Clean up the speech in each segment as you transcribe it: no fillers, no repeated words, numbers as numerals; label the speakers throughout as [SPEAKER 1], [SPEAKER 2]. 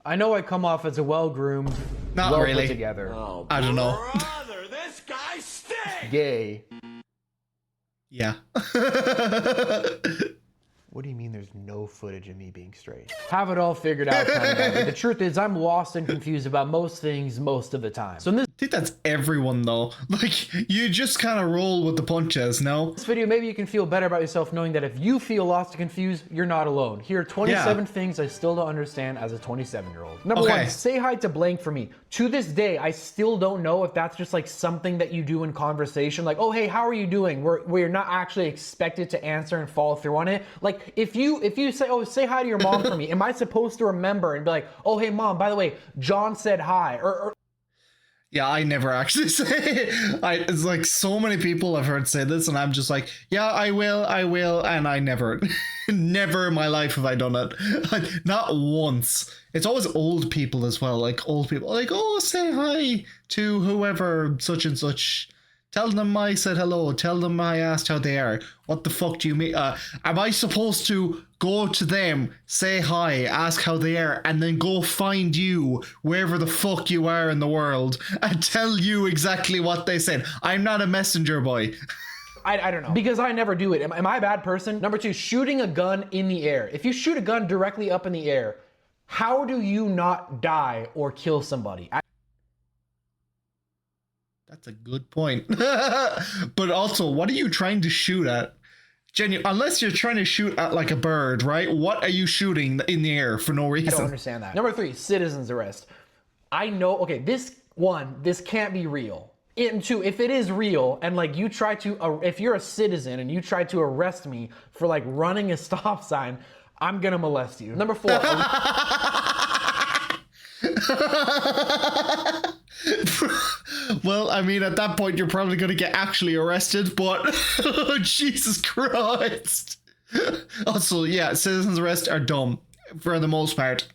[SPEAKER 1] I know I come off as a well-groomed,
[SPEAKER 2] Not
[SPEAKER 1] well
[SPEAKER 2] really.
[SPEAKER 1] put together.
[SPEAKER 3] Oh,
[SPEAKER 2] I don't know.
[SPEAKER 3] brother, this guy stinks!
[SPEAKER 1] Gay.
[SPEAKER 2] Yeah.
[SPEAKER 1] What do you mean there's no footage of me being straight? Have it all figured out kind of guy. But the truth is I'm lost and confused about most things most of the time. So in this
[SPEAKER 2] I think that's everyone though. Like, you just kind of roll with the punches, no?
[SPEAKER 1] video, maybe you can feel better about yourself knowing that if you feel lost and confused, you're not alone. Here are 27 things I still don't understand as a 27-year-old. Number
[SPEAKER 2] Okay.
[SPEAKER 1] one, say hi to blank for me. To this day, I still don't know if that's just like something that you do in conversation. Like, oh, hey, how are you doing? Where you're not actually expected to answer and follow through on it. Like, if you say, oh, say hi to your mom for me, am I supposed to remember and be like, oh, hey, mom, by the way, John said hi? Or
[SPEAKER 2] Yeah, I never actually say it. It's like so many people I've heard say this, and I'm just like, yeah, I will, and I never, never in my life have I done it. Not once. It's always old people as well, like old people, like, oh, say hi to whoever, such and such. Tell them I said hello. Tell them I asked how they are. What the fuck do you mean? Am I supposed to go to them, say hi, ask how they are, and then go find you wherever the fuck you are in the world and tell you exactly what they said? I'm not a messenger boy.
[SPEAKER 1] I don't know. Because I never do it. Am I a bad person? Number two, shooting a gun in the air. If you shoot a gun directly up in the air, how do you not die or kill somebody?
[SPEAKER 2] That's a good point. But also, what are you trying to shoot at? Unless you're trying to shoot at like a bird, right? What are you shooting in the air for no
[SPEAKER 1] I don't
[SPEAKER 2] reason?
[SPEAKER 1] understand that. Number three, citizen's arrest. I know, okay, this can't be real. And two, if it is real and like you try to, if you're a citizen and you try to arrest me for like running a stop sign, I'm gonna molest you. Number four.
[SPEAKER 2] Well, I mean, at that point, you're probably going to get actually arrested, but Jesus Christ. Also, yeah, citizens' arrests are dumb for the most part.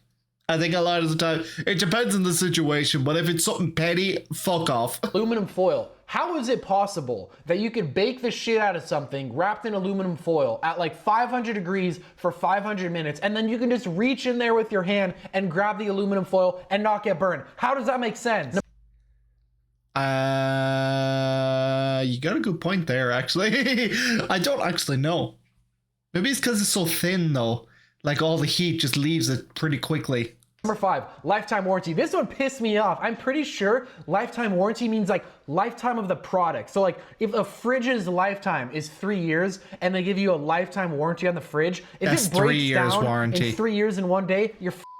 [SPEAKER 2] I think a lot of the time, it depends on the situation, but if it's something petty, fuck off.
[SPEAKER 1] Aluminum foil. How is it possible that you could bake the shit out of something wrapped in aluminum foil at like 500 degrees for 500 minutes, and then you can just reach in there with your hand and grab the aluminum foil and not get burned? How does that make sense?
[SPEAKER 2] You got a good point there, actually. I don't actually know. Maybe it's because it's so thin, though. Like, all the heat just leaves it pretty quickly.
[SPEAKER 1] Number five, lifetime warranty. This one pissed me off. I'm pretty sure lifetime warranty means like lifetime of the product. So like if a fridge's lifetime is 3 years and they give you a lifetime warranty on the fridge, if
[SPEAKER 2] That's
[SPEAKER 1] it breaks
[SPEAKER 2] 3 years
[SPEAKER 1] down
[SPEAKER 2] warranty.
[SPEAKER 1] in 3 years in one day,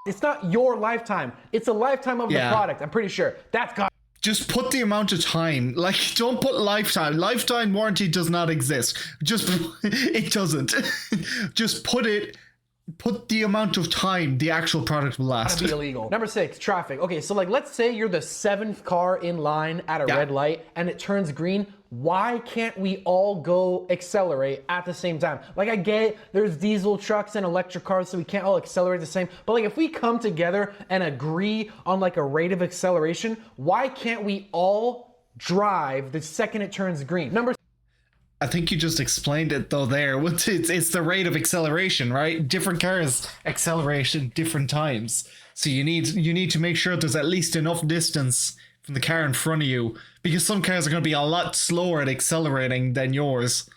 [SPEAKER 1] it's not your lifetime. It's a lifetime of the product. I'm pretty sure. That's got.
[SPEAKER 2] Just put the amount of time. Like, don't put lifetime. Lifetime warranty does not exist. It doesn't. Just put the amount of time the actual product will last.
[SPEAKER 1] Be illegal. Number six, traffic. Okay, so like let's say you're the 7th car in line at a red light and it turns green. Why can't we all go accelerate at the same time? Like, I get there's diesel trucks and electric cars, so we can't all accelerate the same. But like if we come together and agree on like a rate of acceleration, why can't we all drive the second it turns green? Number
[SPEAKER 2] I think you just explained it though there. It's the rate of acceleration, right? Different cars acceleration different times. So you need to make sure there's at least enough distance from the car in front of you, because some cars are going to be a lot slower at accelerating than yours.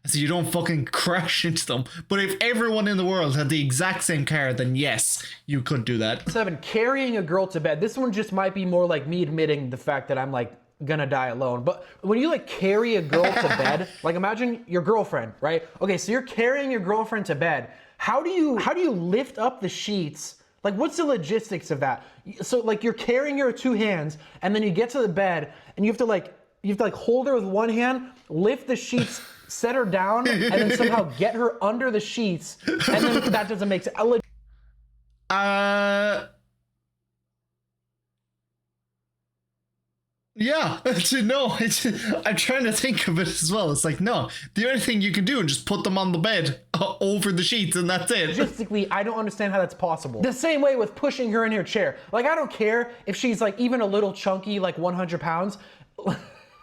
[SPEAKER 2] So you don't fucking crash into them. But if everyone in the world had the exact same car, then yes, you could do that.
[SPEAKER 1] 7, carrying a girl to bed. This one just might be more like me admitting the fact that I'm like gonna die alone. But when you like carry a girl to bed, like imagine your girlfriend, right? Okay, so you're carrying your girlfriend to bed. How do you lift up the sheets? Like, what's the logistics of that? So like you're carrying her with 2 hands, and then you get to the bed and you have to like hold her with one hand, lift the sheets, set her down, and then somehow get her under the sheets, and then that doesn't make sense.
[SPEAKER 2] Yeah, no, I'm trying to think of it as well. It's like, no, the only thing you can do is just put them on the bed over the sheets and that's it.
[SPEAKER 1] Logistically, I don't understand how that's possible. The same way with pushing her in her chair. Like, I don't care if she's like even a little chunky, like 100 pounds.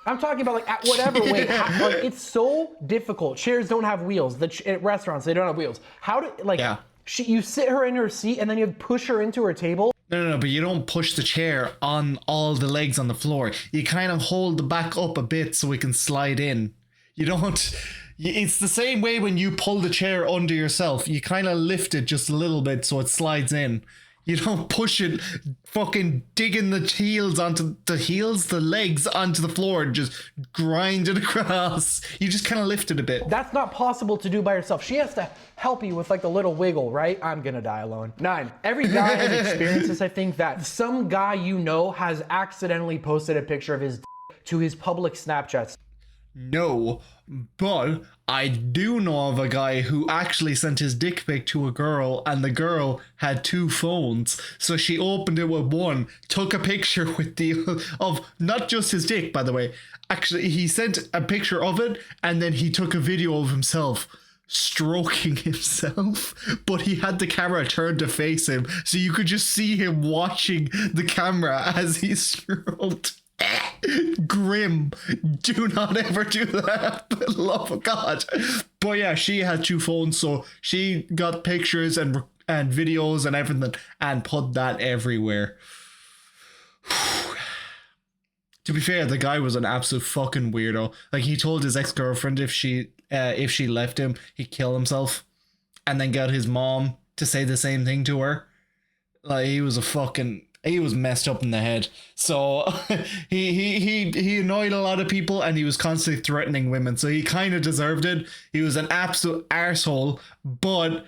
[SPEAKER 1] I'm talking about like at whatever weight. Like, it's so difficult. Chairs don't have wheels. At restaurants, they don't have wheels. How do, like, you sit her in her seat and then you push her into her table?
[SPEAKER 2] No, but you don't push the chair on all the legs on the floor. You kind of hold the back up a bit so it can slide in. You don't. It's the same way when you pull the chair under yourself. You kind of lift it just a little bit so it slides in. You don't push it, fucking digging the legs onto the floor and just grind it across. You just kind of lift it a bit.
[SPEAKER 1] That's not possible to do by yourself. She has to help you with like the little wiggle, right? I'm gonna die alone. 9. Every guy has experienced this, I think, that some guy you know has accidentally posted a picture of his to his public Snapchats.
[SPEAKER 2] No, but I do know of a guy who actually sent his dick pic to a girl and the girl had 2 phones. So she opened it with one, took a picture with of not just his dick, by the way. Actually, he sent a picture of it and then he took a video of himself stroking himself, but he had the camera turned to face him. So you could just see him watching the camera as he stroked. Grim. Do not ever do that, for the love of God. But yeah, she had 2 phones, so she got pictures and videos and everything and put that everywhere. To be fair, the guy was an absolute fucking weirdo. Like, he told his ex-girlfriend if she left him, he'd kill himself, and then got his mom to say the same thing to her. Like, he was messed up in the head. So he annoyed a lot of people and he was constantly threatening women. So he kind of deserved it. He was an absolute arsehole, but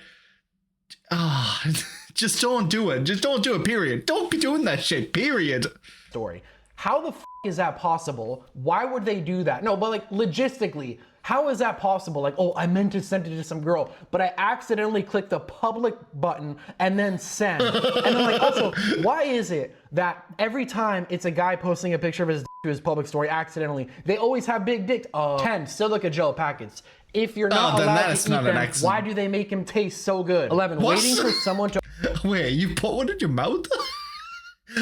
[SPEAKER 2] just don't do it. Just don't do it, period. Don't be doing that shit, period.
[SPEAKER 1] Story. How the is that possible? Why would they do that? No, but like logistically, how is that possible? Like, oh, I meant to send it to some girl, but I accidentally clicked the public button and then send. And then like, also, why is it that every time it's a guy posting a picture of his to his public story accidentally, they always have big dicks? 10, silica gel packets. If you're not allowed to eat them, why do they make them taste so good? 11,
[SPEAKER 2] what?
[SPEAKER 1] Waiting for someone to
[SPEAKER 2] Wait, you put one in your mouth?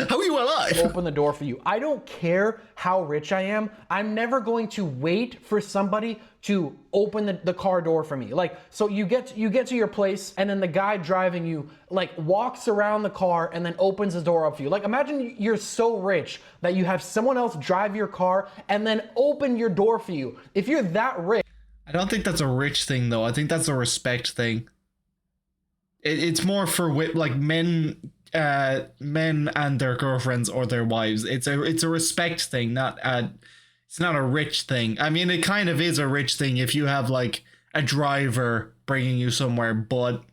[SPEAKER 2] How are you alive?
[SPEAKER 1] Open the door for you. I don't care how rich I am. I'm never going to wait for somebody to open the car door for me. Like, so you get to your place and then the guy driving you like walks around the car and then opens the door up for you. Like, imagine you're so rich that you have someone else drive your car and then open your door for you. If you're that rich.
[SPEAKER 2] I don't think that's a rich thing though. I think that's a respect thing. It's more for like men and their girlfriends or their wives. It's a respect thing, it's not a rich thing. I mean, it kind of is a rich thing if you have like a driver bringing you somewhere, but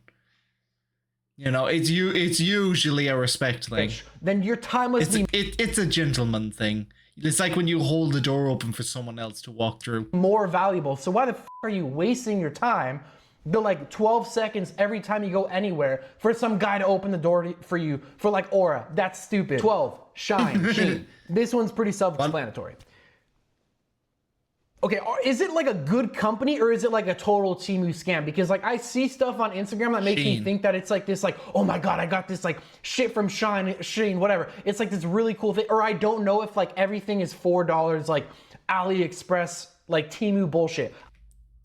[SPEAKER 2] you know, it's usually a respect thing.
[SPEAKER 1] Then your time must be
[SPEAKER 2] it's a gentleman thing. It's like when you hold the door open for someone else to walk through.
[SPEAKER 1] More valuable. So why the are you wasting your time? The like 12 seconds every time you go anywhere for some guy to open the door for you for like aura. That's stupid. 12, Shine, Sheen. This one's pretty self-explanatory. Okay, is it like a good company or is it like a total Temu scam? Because like I see stuff on Instagram that makes me think that it's like this, like, oh my God, I got this like shit from Sheen, whatever. It's like this really cool thing. Or I don't know if like everything is $4 like AliExpress, like Temu bullshit.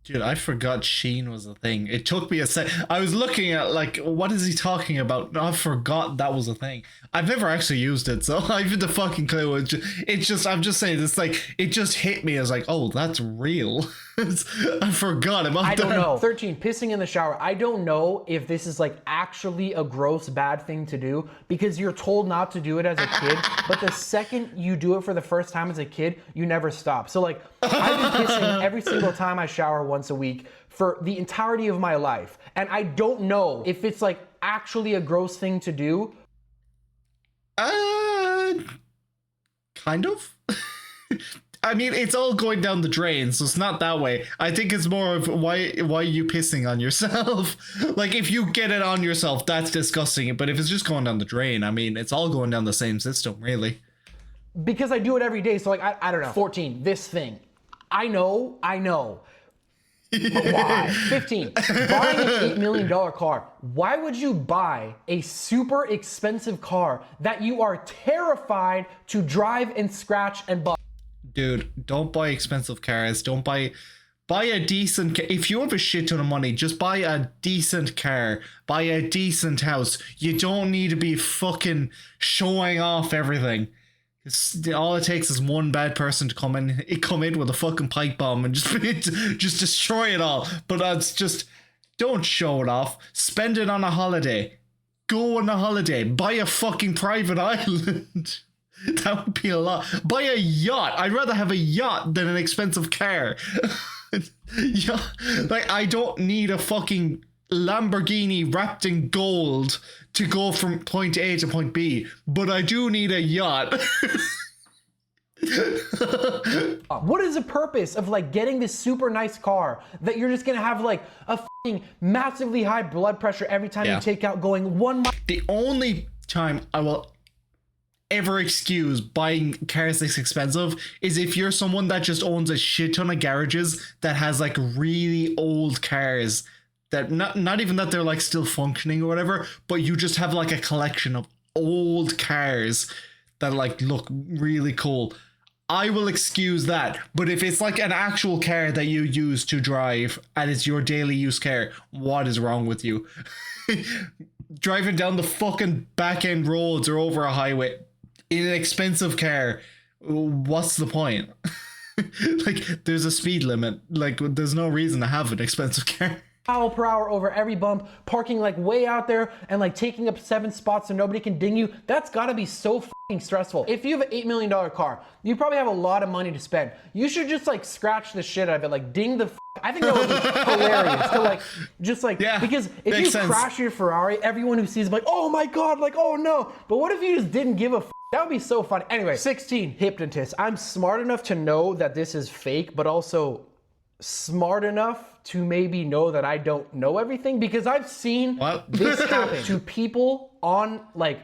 [SPEAKER 2] Dude, I forgot Sheen was a thing. It took me a sec. I was looking at like, what is he talking about? I forgot that was a thing. I've never actually used it, so I have the fucking clue. It's just I'm just saying, it's like, it just hit me as like, oh, that's real. I forgot about that.
[SPEAKER 1] I don't know. 13, pissing in the shower. I don't know if this is like actually a gross, bad thing to do because you're told not to do it as a kid, but the second you do it for the first time as a kid, you never stop. So like, I've been pissing every single time I shower once a week for the entirety of my life. And I don't know if it's like actually a gross thing to do.
[SPEAKER 2] Kind of. I mean, it's all going down the drain, so it's not that way. I think it's more of why are you pissing on yourself? Like, if you get it on yourself, that's disgusting. But if it's just going down the drain, I mean, it's all going down the same system, really.
[SPEAKER 1] Because I do it every day, so like, I don't know. 14, this thing. I know. But why? 15, buying an $8 million car. Why would you buy a super expensive car that you are terrified to drive and scratch and bust?
[SPEAKER 2] Dude, don't buy expensive cars. Don't buy Buy a decent if you have a shit ton of money, just buy a decent car, buy a decent house. You don't need to be fucking showing off everything. All it takes is one bad person to come in with a fucking pipe bomb and just destroy it all. But that's just, don't show it off. Spend it on a holiday. Go on a holiday. Buy a fucking private island. That would be a lot. Buy a yacht. I'd rather have a yacht than an expensive car. Yeah, like I don't need a fucking Lamborghini wrapped in gold to go from point A to point B, but I do need a yacht.
[SPEAKER 1] What is the purpose of like getting this super nice car that you're just gonna have like a fucking massively high blood pressure every time you take out going 1 mile?
[SPEAKER 2] The only time I will ever excuse buying cars this expensive is if you're someone that just owns a shit ton of garages that has like really old cars that not even that they're like still functioning or whatever, but you just have like a collection of old cars that like look really cool. I will excuse that. But if it's like an actual car that you use to drive and it's your daily use car, what is wrong with you? Driving down the fucking back end roads or over a highway in an expensive car, what's the point? Like, there's a speed limit. Like, there's no reason to have an expensive car.
[SPEAKER 1] Mile per hour over every bump, parking like way out there and like taking up 7 spots so nobody can ding you. That's gotta be so fucking stressful. If you have an $8 million car, you probably have a lot of money to spend. You should just like scratch the shit out of it, like ding the I think that would be hilarious to like, just like, because if you crash your Ferrari, everyone who sees it like, oh my God, like, oh no. But what if you just didn't give a that would be so fun. Anyway, 16, hypnotist. I'm smart enough to know that this is fake, but also smart enough to maybe know that I don't know everything, because I've seen this happen to people on like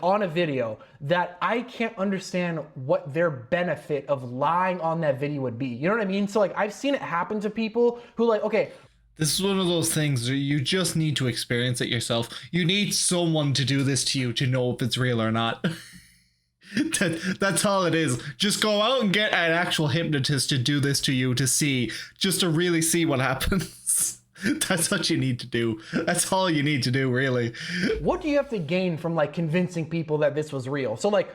[SPEAKER 1] on a video that I can't understand what their benefit of lying on that video would be. You know what I mean? So like I've seen it happen to people who like, okay,
[SPEAKER 2] this is one of those things where you just need to experience it yourself. You need someone to do this to you to know if it's real or not. That's all it is. Just go out and get an actual hypnotist to do this to you just to really see what happens. That's what you need to do. That's all you need to do, really.
[SPEAKER 1] What do you have to gain from like convincing people that this was real? So like,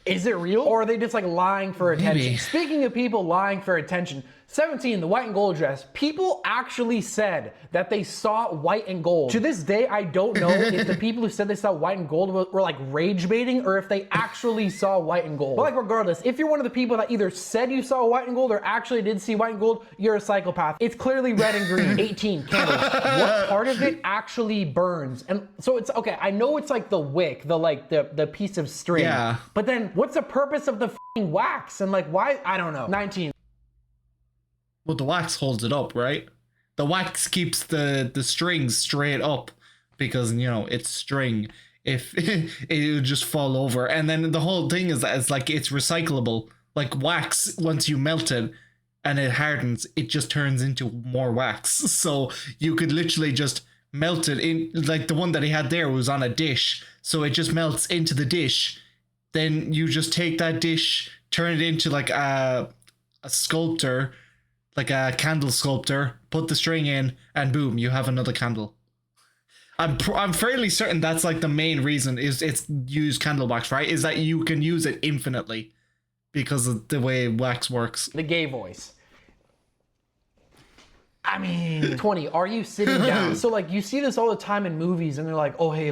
[SPEAKER 1] is it real, or are they just like lying for attention?
[SPEAKER 2] Maybe.
[SPEAKER 1] Speaking of people lying for attention, 17, the white and gold dress. People actually said that they saw white and gold. To this day, I don't know if the people who said they saw white and gold were like rage baiting or if they actually saw white and gold. But like regardless, if you're one of the people that either said you saw white and gold or actually did see white and gold, you're a psychopath. It's clearly red and green. 18, candles. What part of it actually burns? And so it's, okay, I know it's like the wick, the piece of string.
[SPEAKER 2] Yeah.
[SPEAKER 1] But then what's the purpose of the f***ing wax? And like, why? I don't know. 19.
[SPEAKER 2] Well, the wax holds it up, right? The wax keeps the strings straight up because, you know, it's string. If it would just fall over. And then the whole thing is that it's like it's recyclable. Like wax, once you melt it and it hardens, it just turns into more wax. So you could literally just melt it in, like the one that he had there was on a dish. So it just melts into the dish. Then you just take that dish, turn it into like a sculptor, like a candle sculptor, put the string in, and boom, you have another candle. I'm fairly certain that's like the main reason is it's used candle wax, right? Is that you can use it infinitely because of the way wax works.
[SPEAKER 1] The gay voice. I mean, 20, are you sitting down? So like you see this all the time in movies and they're like, oh, hey,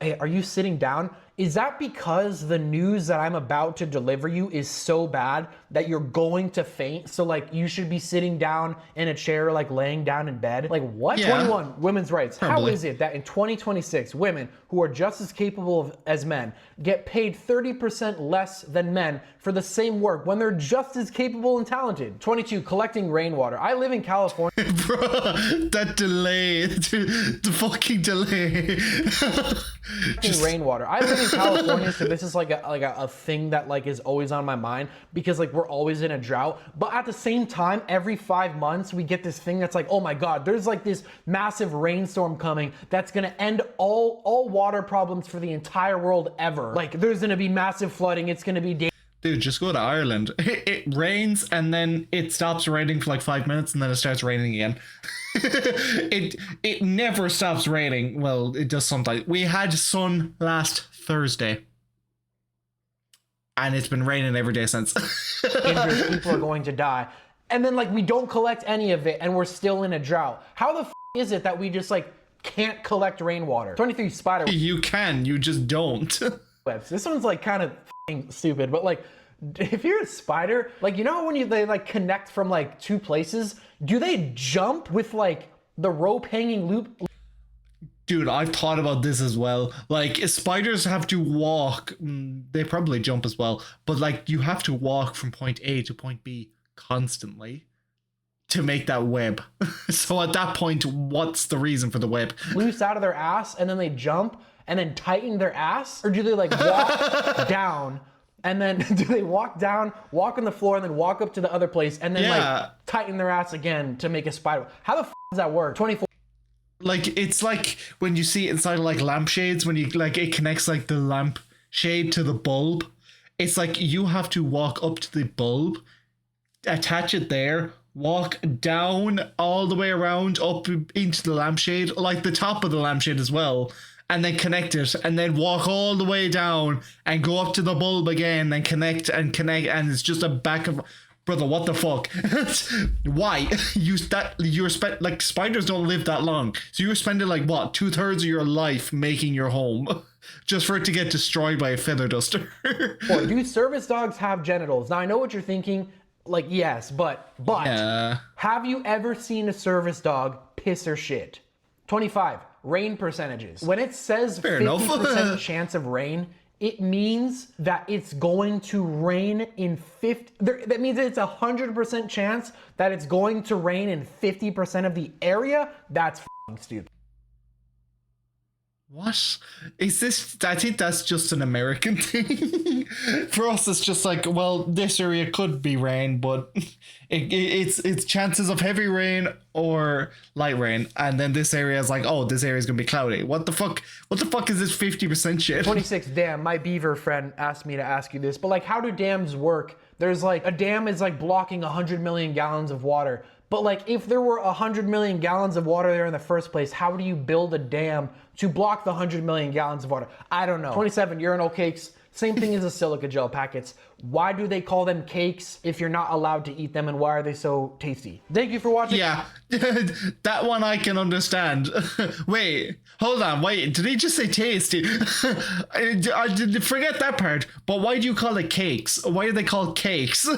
[SPEAKER 1] hey, are you sitting down? Is that because the news that I'm about to deliver you is so bad that you're going to faint? So like you should be sitting down in a chair, like laying down in bed? Like what?
[SPEAKER 2] Yeah.
[SPEAKER 1] 21, women's rights.
[SPEAKER 2] Probably.
[SPEAKER 1] How is it that in 2026, women who are just as capable as men get paid 30% less than men for the same work when they're just as capable and talented? 22, collecting rainwater. I live in California.
[SPEAKER 2] Bro, that delay, the fucking delay.
[SPEAKER 1] Rainwater. I live in California, so this is like a thing that like is always on my mind because like we're always in a drought. But at the same time, every 5 months we get this thing that's like, oh my God, there's like this massive rainstorm coming that's gonna end all water problems for the entire world ever. Like there's gonna be massive flooding. It's gonna be
[SPEAKER 2] Dude, just go to Ireland. It rains and then it stops raining for like 5 minutes and then it starts raining again. It never stops raining. Well, it does sometimes. We had sun last Thursday. And it's been raining every day since.
[SPEAKER 1] Dangerous people are going to die. And then like we don't collect any of it and we're still in a drought. How the is it that we just like can't collect rainwater? 23 spider
[SPEAKER 2] You can, you just don't.
[SPEAKER 1] webs. This one's like kind of stupid, but like if you're a spider, like you know how when they like connect from like two places, do they jump with like the rope hanging loop?
[SPEAKER 2] Dude, I've thought about this as well. Like, spiders have to walk. They probably jump as well. But, like, you have to walk from point A to point B constantly to make that web. So at that point, what's the reason for the web?
[SPEAKER 1] Loose out of their ass and then they jump and then tighten their ass? Or do they like walk down and then do they walk down, walk on the floor and then walk up to the other place and then like tighten their ass again to make a spider? How the does that work? 24.
[SPEAKER 2] Like, it's like when you see it inside of like lampshades, when you like it connects like the lamp shade to the bulb. It's like you have to walk up to the bulb, attach it there, walk down all the way around up into the lampshade, like the top of the lampshade as well, and then connect it, and then walk all the way down and go up to the bulb again and connect, and it's just a back of. Brother, what the fuck? Why? Like spiders don't live that long. So you're spending like what, 2/3 of your life making your home just for it to get destroyed by a feather duster.
[SPEAKER 1] Or do service dogs have genitals? Now I know what you're thinking. Like yes, but have you ever seen a service dog piss or shit? 25. Rain percentages. When it says
[SPEAKER 2] Fair
[SPEAKER 1] 50%
[SPEAKER 2] enough.
[SPEAKER 1] chance of rain, it means that it's going to rain in 50. That means that it's 100% chance that it's going to rain in 50% of the area. That's f***ing stupid.
[SPEAKER 2] What is this? I think that's just an American thing. For us, it's just like, well, this area could be rain, but it's chances of heavy rain or light rain, and then this area is like, oh, this area is gonna be cloudy. What the fuck? What the fuck is this 50% shit?
[SPEAKER 1] 26 dam. My beaver friend asked me to ask you this, but like, how do dams work? There's like a dam is like blocking 100 million gallons of water. But like, if there were 100 million gallons of water there in the first place, how do you build a dam to block the 100 million gallons of water? I don't know. 27 urinal cakes. Same thing as the silica gel packets. Why do they call them cakes if you're not allowed to eat them, and why are they so tasty? Thank you for watching.
[SPEAKER 2] Yeah, that one I can understand. Wait, hold on, wait, did he just say tasty? I did forget that part, but why do you call it cakes? Why are they called cakes?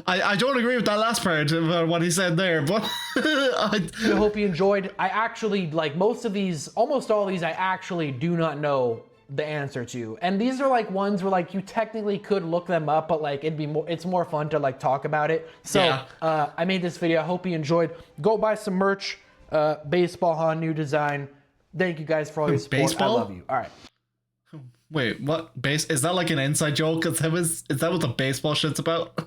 [SPEAKER 2] I don't agree with that last part of what he said there, but
[SPEAKER 1] I hope you enjoyed. I actually, like most of these, almost all of these, I actually do not know the answer to. And these are like ones where like you technically could look them up, but like it's more fun to like talk about it. So yeah. I made this video. I hope you enjoyed. Go buy some merch. Baseball Han, new design. Thank you guys for all your support.
[SPEAKER 2] Baseball?
[SPEAKER 1] I love you. All right.
[SPEAKER 2] Wait, what? Is that like an inside joke? Is that what the baseball shit's about?